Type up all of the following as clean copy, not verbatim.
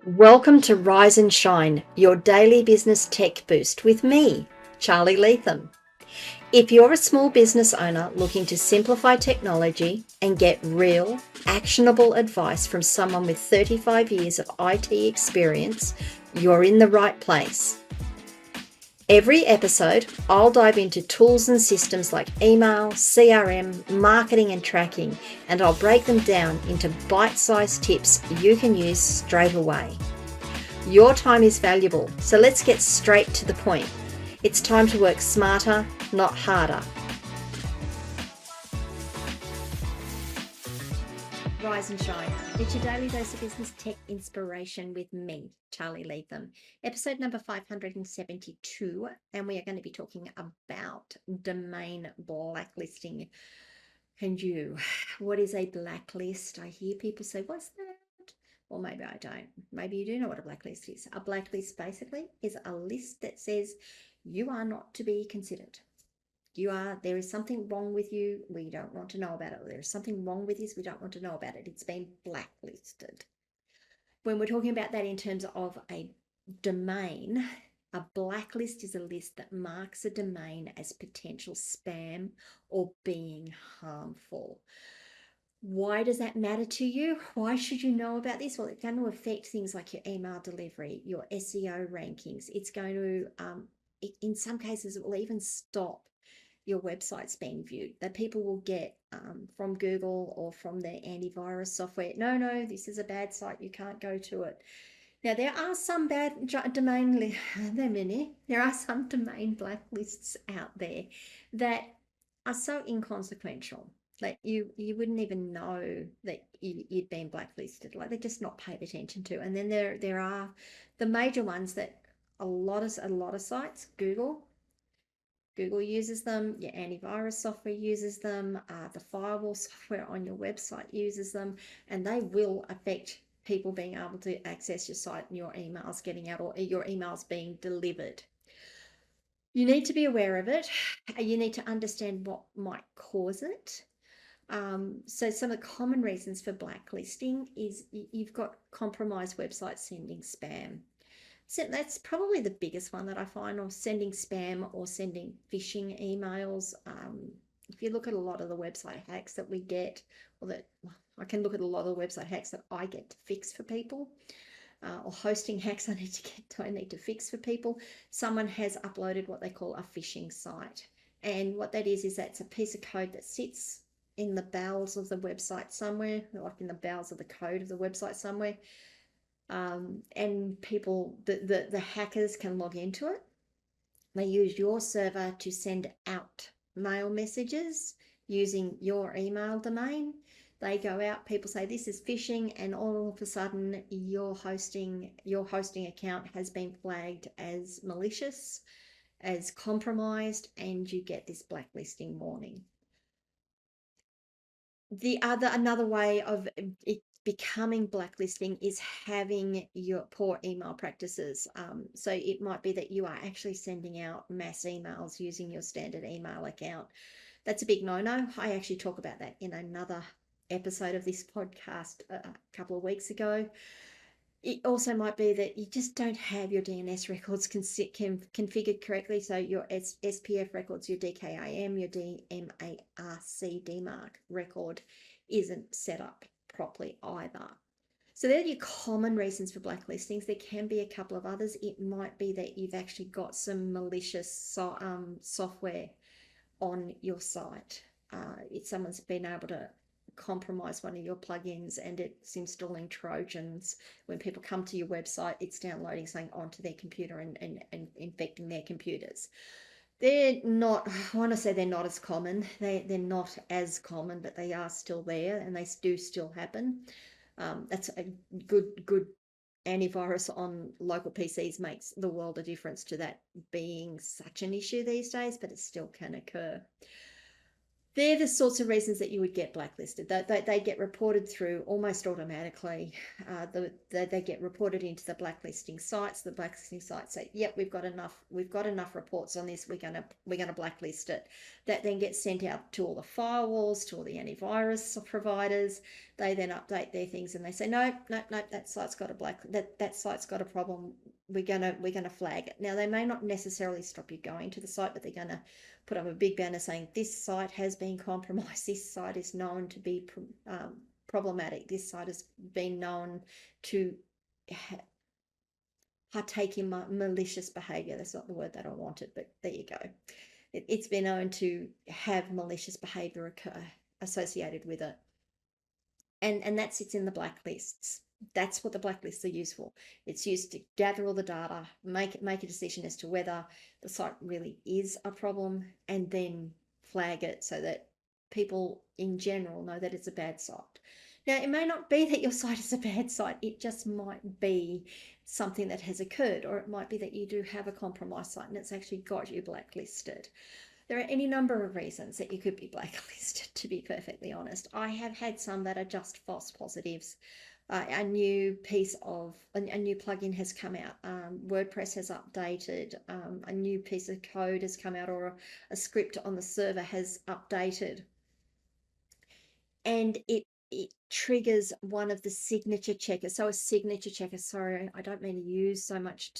Welcome to Rise and Shine, your daily business tech boost with me, Charly Leetham. If you're a small business owner looking to simplify technology and get real, actionable advice from someone with 35 years of IT experience, you're in the right place. Every episode, I'll dive into tools and systems like email, CRM, marketing and tracking, and I'll break them down into bite-sized tips you can use straight away. Your time is valuable, so let's get straight to the point. It's time to work smarter, not harder. Rise and Shine. It's your daily dose of business tech inspiration with me, Charly Leetham. Episode number 572, and we are going to be talking about domain blacklisting. And what is a blacklist? I hear people say, what's that? Or maybe I don't. Maybe you do know what a blacklist is. A blacklist basically is a list that says you are not to be considered. There is something wrong with you, we don't want to know about it. There is something wrong with this, we don't want to know about it. It's been blacklisted. When we're talking about that in terms of a domain, a blacklist is a list that marks a domain as potential spam or being harmful. Why does that matter to you? Why should you know about this? Well, it's going to affect things like your email delivery, your SEO rankings. It's going to, in some cases, it will even stop your website's being viewed, that people will get from Google or from their antivirus software. No, this is a bad site, you can't go to it. Now, there are some domain blacklists out there that are so inconsequential that you wouldn't even know that you'd been blacklisted. Like, they're just not paid attention to. And then there are the major ones that a lot of sites, Google uses them, your antivirus software uses them, the firewall software on your website uses them, and they will affect people being able to access your site and your emails getting out, or your emails being delivered. You need to be aware of it. You need to understand what might cause it. So some of the common reasons for blacklisting is you've got compromised websites sending spam. So that's probably the biggest one that I find, or sending spam or sending phishing emails. If you look at a lot of the website hacks that we get, or that I can look at a lot of the website hacks that I get to fix for people, or hosting hacks I need to fix for people. Someone has uploaded what they call a phishing site, and what that is that's a piece of code that sits in the bowels of the website somewhere, like in the bowels of the code of the website somewhere. And people, the hackers can log into it. They use your server to send out mail messages using your email domain. They go out, people say this is phishing, and all of a sudden your hosting account has been flagged as malicious, as compromised, and you get this blacklisting warning. Another way of it becoming blacklisting is having your poor email practices. So it might be that you are actually sending out mass emails using your standard email account. That's a big no-no. I actually talk about that in another episode of this podcast a couple of weeks ago. It also might be that you just don't have your DNS records configured correctly. So your SPF records, your DKIM, your DMARC record isn't set up properly either. So they're your common reasons for blacklistings. There can be a couple of others. It might be that you've actually got some malicious software on your site. Someone's been able to compromise one of your plugins and it's installing Trojans. When people come to your website, it's downloading something onto their computer and infecting their computers. They're not, I want to say they're not as common. They're not as common, but they are still there and they do still happen. That's a good antivirus on local PCs makes the world of difference to that being such an issue these days, but it still can occur. they're the sorts of reasons that you would get blacklisted. They get reported through almost automatically. They get reported into the blacklisting sites. The blacklisting sites say, "Yep, we've got enough reports on this. We're gonna blacklist it." That then gets sent out to all the firewalls, to all the antivirus providers. They then update their things and they say, "No, no, no, that site's got that site's got a problem. We're gonna flag it." Now they may not necessarily stop you going to the site, but they're gonna put up a big banner saying this site has been compromised. This site is known to be problematic. This site has been known to partake in malicious behavior. That's not the word that I wanted, but there you go. It's been known to have malicious behavior occur associated with it. And that sits in the blacklists. That's what the blacklists are used for. It's used to gather all the data, make a decision as to whether the site really is a problem, and then flag it so that people in general know that it's a bad site. Now, it may not be that your site is a bad site, it just might be something that has occurred, or it might be that you do have a compromised site and it's actually got you blacklisted. There are any number of reasons that you could be blacklisted, to be perfectly honest. I have had some that are just false positives. A new plugin has come out. WordPress has updated. A new piece of code has come out, or a script on the server has updated. And it triggers one of the signature checkers. So a signature checker, sorry, I don't mean to use so much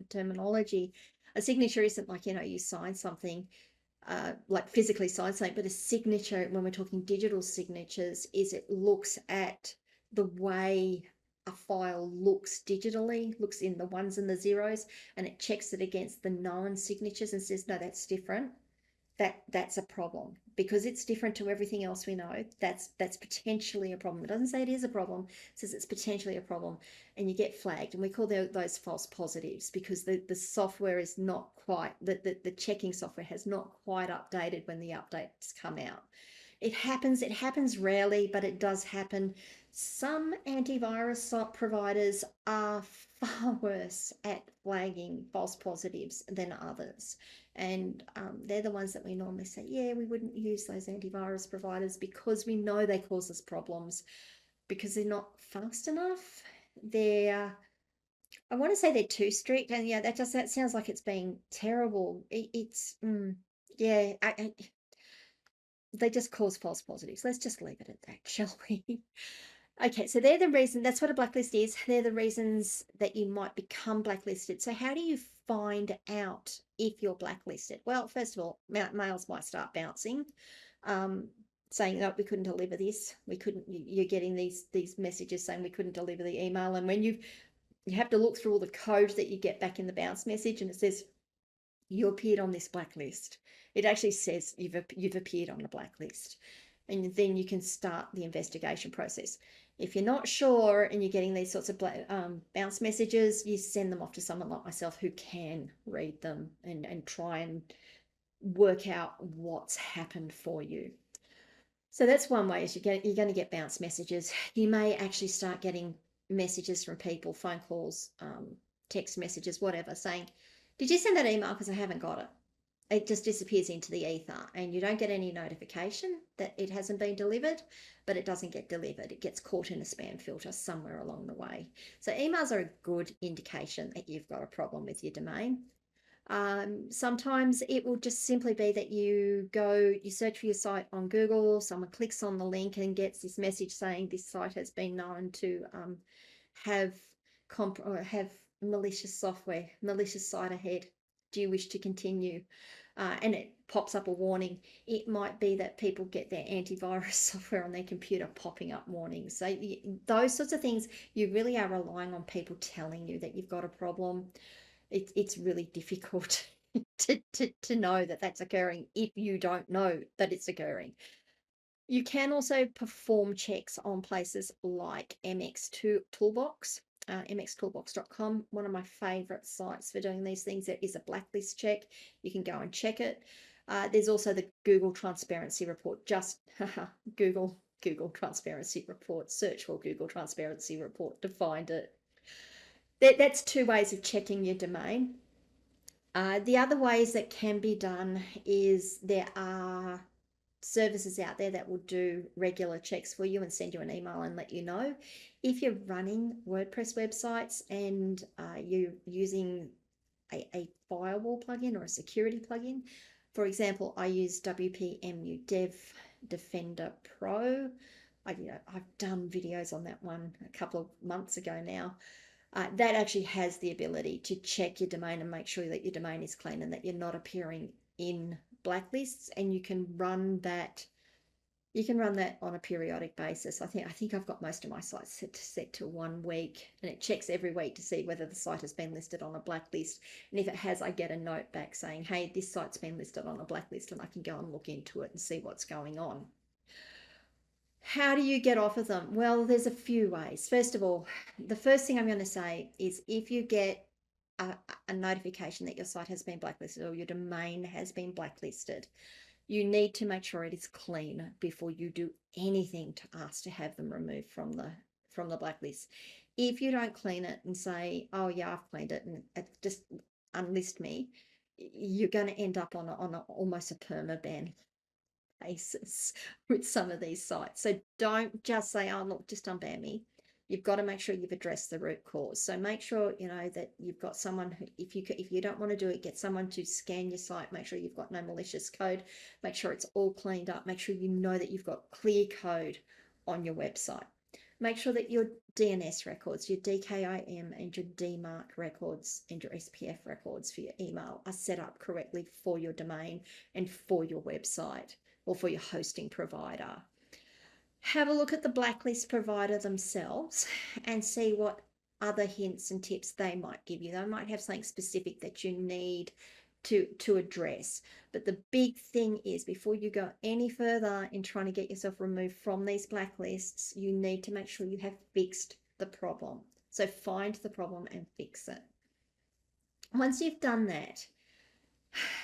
terminology. A signature isn't like, you sign something, like physically sign something, but a signature, when we're talking digital signatures, is it looks at the way a file looks digitally, looks in the ones and the zeros, and it checks it against the known signatures and says, no, that's different. That's a problem because it's different to everything else we know. That's potentially a problem. It doesn't say it is a problem, it says it's potentially a problem, and you get flagged. And we call those false positives because the software is not quite, the checking software has not quite updated when the updates come out. It happens rarely, but it does happen. Some antivirus providers are far worse at flagging false positives than others. And they're the ones that we normally say, yeah, we wouldn't use those antivirus providers because we know they cause us problems because they're not fast enough. I want to say they're too strict. And yeah, that sounds like it's being terrible. Yeah, they just cause false positives. Let's just leave it at that, shall we? Okay, so they're the reason, that's what a blacklist is. They're the reasons that you might become blacklisted. So how do you find out if you're blacklisted? Well, first of all, mails might start bouncing, saying, no, we couldn't deliver this. You're getting these messages saying we couldn't deliver the email. And when you have to look through all the code that you get back in the bounce message, and it says, you appeared on this blacklist. It actually says you've appeared on the blacklist. And then you can start the investigation process. If you're not sure and you're getting these sorts of bounce messages, you send them off to someone like myself who can read them and try and work out what's happened for you. So that's one way, is you're going to get bounce messages. You may actually start getting messages from people, phone calls, text messages, whatever, saying, did you send that email? Because I haven't got it. It just disappears into the ether and you don't get any notification that it hasn't been delivered, but it doesn't get delivered. It gets caught in a spam filter somewhere along the way. So emails are a good indication that you've got a problem with your domain. Sometimes it will just simply be that you search for your site on Google, someone clicks on the link and gets this message saying this site has been known to have malicious software, malicious site ahead. Do you wish to continue? And it pops up a warning. It might be that people get their antivirus software on their computer popping up warnings. So those sorts of things, you really are relying on people telling you that you've got a problem. It's really difficult to know that that's occurring if you don't know that it's occurring. You can also perform checks on places like MX2 Toolbox, mxtoolbox.com. One of my favorite sites for doing these things. There is a blacklist check. You can go and check it. There's also the Google Transparency Report. Just Google Transparency Report. Search for Google Transparency Report to find it. That's two ways of checking your domain. The other ways that can be done is there are services out there that will do regular checks for you and send you an email and let you know. If you're running WordPress websites and you're using a firewall plugin or a security plugin, for example, I use WPMU Dev Defender Pro. I've done videos on that one a couple of months ago now. That actually has the ability to check your domain and make sure that your domain is clean and that you're not appearing in blacklists, and you can run that on a periodic basis. I think I've got most of my sites set to 1 week, and it checks every week to see whether the site has been listed on a blacklist. And if it has, I get a note back saying, hey, this site's been listed on a blacklist, and I can go and look into it and see what's going on. How do you get off of them? Well, there's a few ways. First of all, the first thing I'm going to say is if you get a notification that your site has been blacklisted or your domain has been blacklisted, you need to make sure it is clean before you do anything to ask to have them removed from the blacklist. If you don't clean it and say, oh yeah, I've cleaned it and just unlist me, you're going to end up on almost a perma-ban basis with some of these sites. So don't just say, oh look, just unban me. You've got to make sure you've addressed the root cause. So make sure that you've got someone who, if you don't want to do it, get someone to scan your site. Make sure you've got no malicious code. Make sure it's all cleaned up. Make sure you know that you've got clear code on your website. Make sure that your DNS records, your DKIM and your DMARC records and your SPF records for your email are set up correctly for your domain and for your website or for your hosting provider. Have a look at the blacklist provider themselves and see what other hints and tips they might give you. They might have something specific that you need to address. But the big thing is, before you go any further in trying to get yourself removed from these blacklists, you need to make sure you have fixed the problem. So find the problem and fix it. Once you've done that,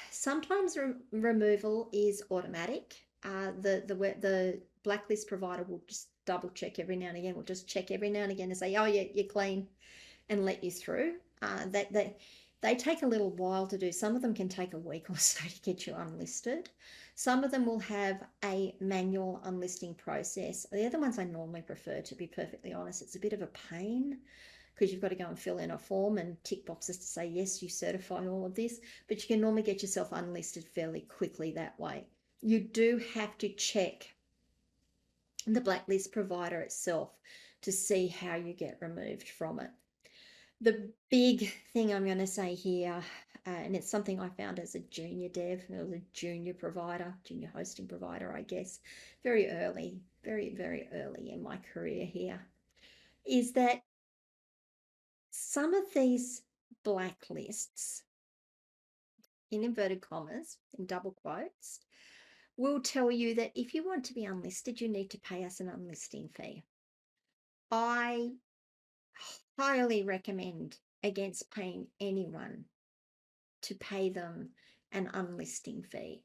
sometimes removal is automatic. The blacklist provider will just double check every now and again. Will just check every now and again and say, oh yeah, you're clean, and let you through. They take a little while to do. Some of them can take a week or so to get you unlisted. Some of them will have a manual unlisting process. The other ones I normally prefer, to be perfectly honest. It's a bit of a pain because you've got to go and fill in a form and tick boxes to say, yes, you certify all of this, but you can normally get yourself unlisted fairly quickly that way. You do have to check the blacklist provider itself to see how you get removed from it. The big thing I'm going to say here, and it's something I found as a junior dev, it was a junior provider, junior hosting provider, I guess, very early, very, very early in my career here, is that some of these blacklists, in inverted commas, in double quotes, will tell you that if you want to be unlisted, you need to pay us an unlisting fee. I highly recommend against paying anyone to pay them an unlisting fee.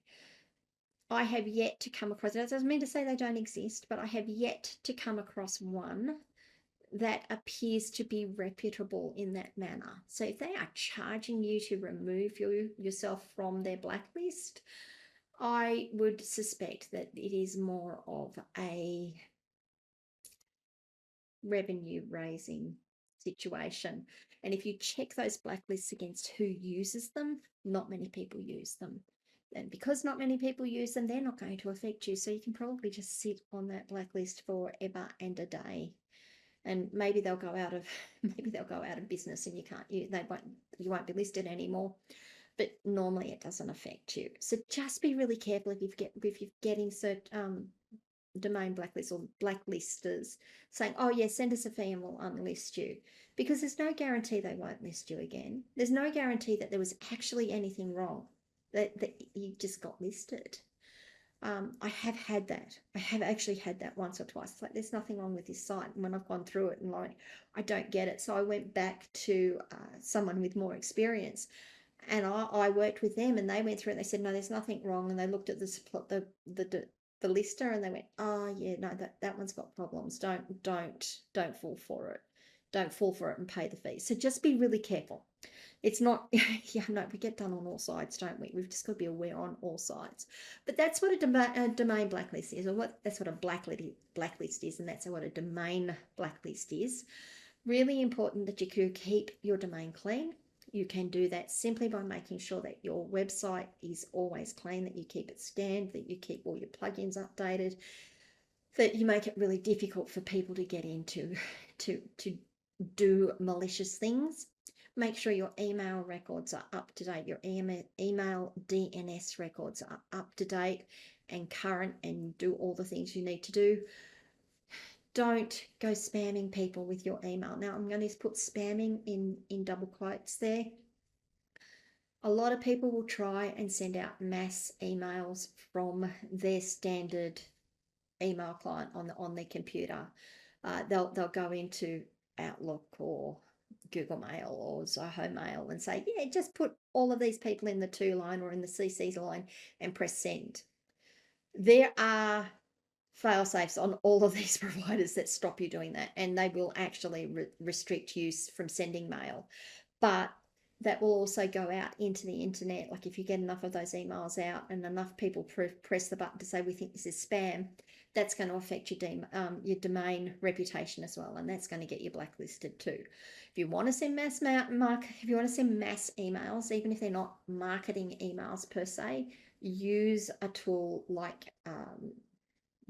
I have yet to come across, it doesn't mean to say they don't exist, but I have yet to come across one that appears to be reputable in that manner. So if they are charging you to remove yourself from their blacklist, I would suspect that it is more of a revenue raising situation. And if you check those blacklists against who uses them, not many people use them. And because not many people use them, they're not going to affect you. So you can probably just sit on that blacklist forever and a day. And maybe they'll go out of business, and you won't be listed anymore. But normally it doesn't affect you. So just be really careful if you're getting certain domain blacklists or blacklisters saying, oh yeah, send us a fee and we'll unlist you, because there's no guarantee they won't list you again. There's no guarantee that there was actually anything wrong, that you just got listed. I have had that. I have actually had that once or twice. It's like, there's nothing wrong with this site. And when I've gone through it and like, I don't get it. So I went back to someone with more experience, and I worked with them, and they went through it. And they said, no, there's nothing wrong. And they looked at the lister, and they went, oh yeah, no, that one's got problems. Don't fall for it. Don't fall for it and pay the fee. So just be really careful. It's not, yeah, no, we get done on all sides, don't we? We've just got to be aware on all sides. But that's what a domain blacklist is, or that's what a blacklist is, and that's what a domain blacklist is. Really important that you keep your domain clean. You can do that simply by making sure that your website is always clean, that you keep it scanned, that you keep all your plugins updated, that you make it really difficult for people to get into to do malicious things. Make sure your email records are up to date, your email DNS records are up to date and current, and do all the things you need to do. Don't go spamming people with your email. Now, I'm going to put spamming in double quotes there. A lot of people will try and send out mass emails from their standard email client on their computer. They'll go into Outlook or Google Mail or Zoho Mail and say, yeah, just put all of these people in the to line or in the CC line and press send. There are fail safes on all of these providers that stop you doing that, and they will actually restrict use from sending mail. But that will also go out into the internet. Like if you get enough of those emails out and enough people press the button to say we think this is spam, that's going to affect your domain reputation as well, and that's going to get you blacklisted too. If you want to send mass emails, even if they're not marketing emails per se, use a tool like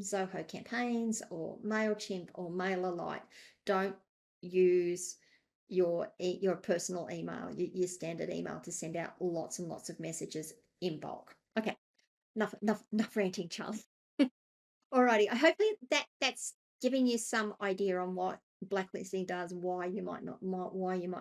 Zoho Campaigns or MailChimp or MailerLite. Don't use your personal email, your standard email, to send out lots and lots of messages in bulk. Okay, enough ranting, Charly. Alrighty, I hope that's giving you some idea on what blacklisting does, why you might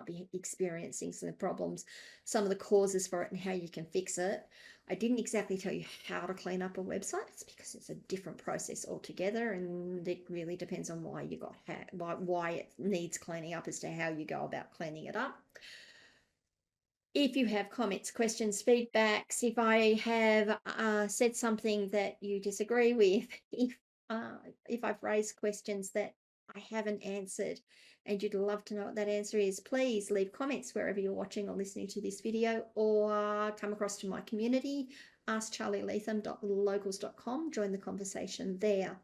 be experiencing some problems, some of the causes for it, and how you can fix it. I didn't exactly tell you how to clean up a website. It's because it's a different process altogether, and it really depends on why you got why it needs cleaning up as to how you go about cleaning it up. If you have comments, questions, feedbacks, if I have said something that you disagree with, if I've raised questions that I haven't answered and you'd love to know what that answer is, please leave comments wherever you're watching or listening to this video, or come across to my community, askcharlyleetham.locals.com, join the conversation there.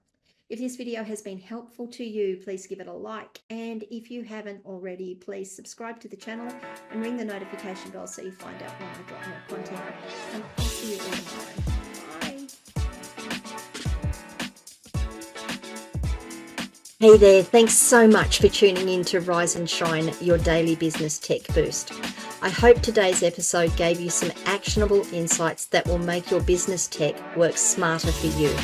If this video has been helpful to you, please give it a like, and if you haven't already, please subscribe to the channel and ring the notification bell so you find out when I drop more content. And I'll see you all tomorrow. Bye. Hey there, thanks so much for tuning in to Rise and Shine, your daily business tech boost. I hope today's episode gave you some actionable insights that will make your business tech work smarter for you.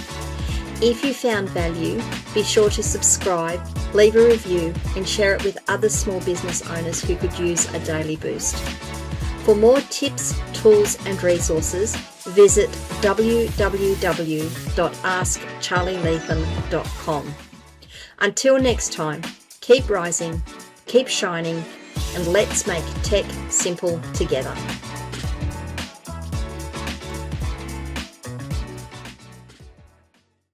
If you found value, be sure to subscribe, leave a review, and share it with other small business owners who could use a daily boost. For more tips, tools, and resources, visit www.askcharlyleetham.com. Until next time, keep rising, keep shining, and let's make tech simple together.